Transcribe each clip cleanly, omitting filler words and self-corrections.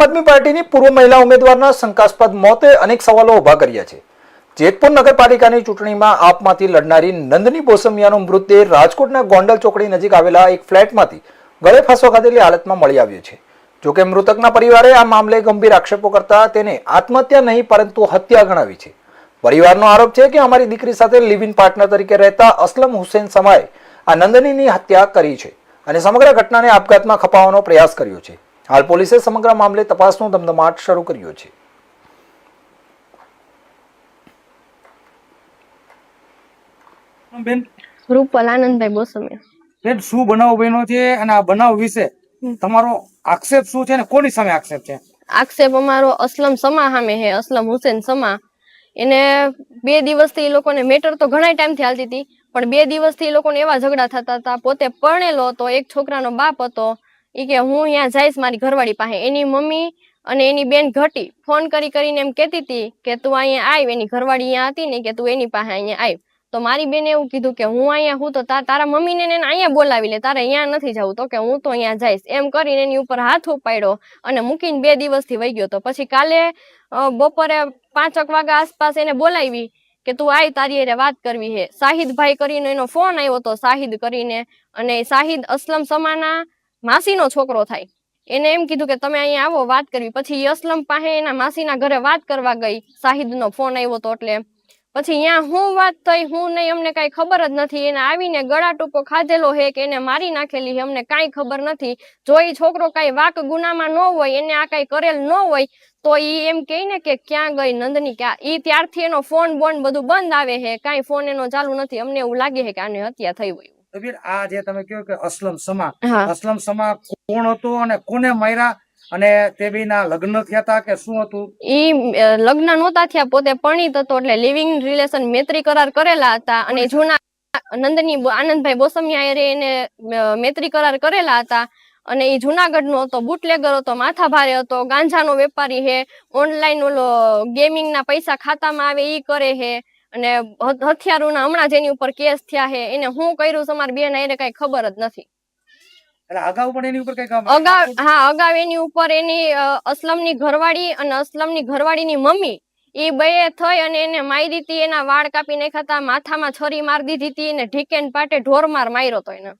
આદમી પાર્ટીની પૂર્વ મહિલા ઉમેદવારના શંકાસ્પદ મોતે અનેક સવાલો ઉભા કર્યા છે। જેતપુર નગરપાલિકાની ચૂંટણીમાં આપમાંથી લડનારી નંદની બોસમિયાનો મૃતદેહ રાજકોટના ગોંડલ ચોકડી નજીક આવેલા એક ફ્લેટમાંથી ગળે ફાંસો ખાધેલી હાલતમાં મળી આવ્યો છે। જોકે મૃતકના પરિવારે આ મામલે ગંભીર આક્ષેપો કરતા તેને આત્મહત્યા નહીં પરંતુ હત્યા ગણાવી છે। પરિવારનો આરોપ છે કે અમારી દીકરી સાથે લિવ ઇન પાર્ટનર તરીકે રહેતા અસલમ હુસેન સમાએ આ નંદનીની હત્યા કરી છે અને સમગ્ર ઘટનાને આપઘાતમાં ખપાવવાનો પ્રયાસ કર્યો છે। હાલ પોલીસે સમગ્ર મામલે તપાસનો ધમધમાટ શરૂ કર્યો છે। બેન રૂપલ આનંદભાઈ બોસમિયા। બેન શું બનાવ બન્યો છે અને આ બનાવ વિશે તમારો આક્ષેપ શું છે અને કોની સામે આક્ષેપ છે? આક્ષેપ અમારો અસલમ સમા સામે હે, અસલમ હુસેન સમા। એને 2 દિવસથી એ લોકોને મેટર તો ઘણા ટાઈમથી હાલતી હતી, પણ 2 દિવસથી એ લોકોને એવા ઝઘડા થતા હતા। પોતે પરણેલો હતો, એક છોકરાનો બાપ હતો। એ કે હું અહીંયા જઈશ મારી ઘરવાળી પાસે। એની મમ્મી અને એની બેન ઘટી ફોન કરીને એમ કહેતી હતી કે તું અહીંયા આવ। એની ઘરવાળી અહીંયા હતી ને કે તું એની પાસે અહીંયા આવ। તો મારી બેને એવું કીધું કે હું અહીંયા હું તો તારા મમ્મીને એને અહીંયા બોલાવી લે, તારે અહીંયા નથી જવું। તો કે હું તો અહીંયા જઈશ એમ કરીને એની ઉપર હાથ ઉપાડ્યો અને મૂકીને 2 દિવસથી વહી ગયો। તો પછી કાલે બપોરે 5 વાગ્યા આસપાસ એને બોલાવી કે તું આય, તારી હારે વાત કરવી છે। શાહિદભાઈ કરીને એનો ફોન આવ્યો હતો, શાહિદ કરીને, અને શાહિદ અસલમ સમાના માસીનો છોકરો થાય। એને એમ કીધું કે તમે અહીંયા આવો વાત કરવી। પછી અસલમ પાસે એના માસીના ઘરે વાત કરવા ગઈ, શાહિદનો ફોન આવ્યો હતો એટલે। પછી અહીંયા હું વાત થઈ હું નહીં અમને કાંઈ ખબર જ નથી। એને આવીને ગળા ટૂંકો ખાધેલો હે કે એને મારી નાખેલી હે અમને કાંઈ ખબર નથી। જો એ છોકરો કાંઈ વાક ગુનામાં ન હોય, એને આ કાંઈ કરેલ ન હોય તો ઈ એમ કહે ને કે ક્યાં ગઈ નંદની, ક્યાં ઈ ત્યારથી એનો ફોન બોન બધું બંધ આવે છે, કાંઈ ફોન એનો ચાલુ નથી। અમને એવું લાગે છે કે આને હત્યા થઈ હોય। આ જે તમે કહો કે અસલમ સમા, હા, અસલમ સમા કોણ હતો અને કોને માર્યા અને તે બેના લગ્ન થયા હતા કે શું હતું? ઈ લગ્ન નહોતા થયા, પોતે પરણિત હતો એટલે લિવિંગ રિલેશન મૈત્રી કરાર કરેલા હતા। અને જૂના નંદની આનંદભાઈ બોસમિયા એને મૈત્રી કરાર કરેલા હતા। અને એ જુનાગઢનો હતો, બુટલેગર હતો, માથા ભારે હતો, ગાંજાનો વેપારી છે, ઓનલાઈન ઓલો ગેમિંગના પૈસા ખાતામાં આવે ઈ કરે છે, અને હથિયારોના હમણાં જેની ઉપર કેસ થયા છે। એને હું કર્યું છે અમારી બેન એને કઈ ખબર જ નથી। એટલે અગાઉ પણ એની ઉપર કઈ અગાઉ એની ઉપર એની અસલમની ઘરવાળી અને અસલમની ઘરવાળીની મમ્મી એ બે થઈ અને એને મારી હતી। એના વાળ કાપી નાખ્યા હતા, માથામાં છરી મારી દીધી હતી, ને ઢીકેન પાટે ઢોરમાર માર્યો હતો એને।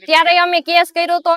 ત્યારે અમે કેસ કર્યો હતો।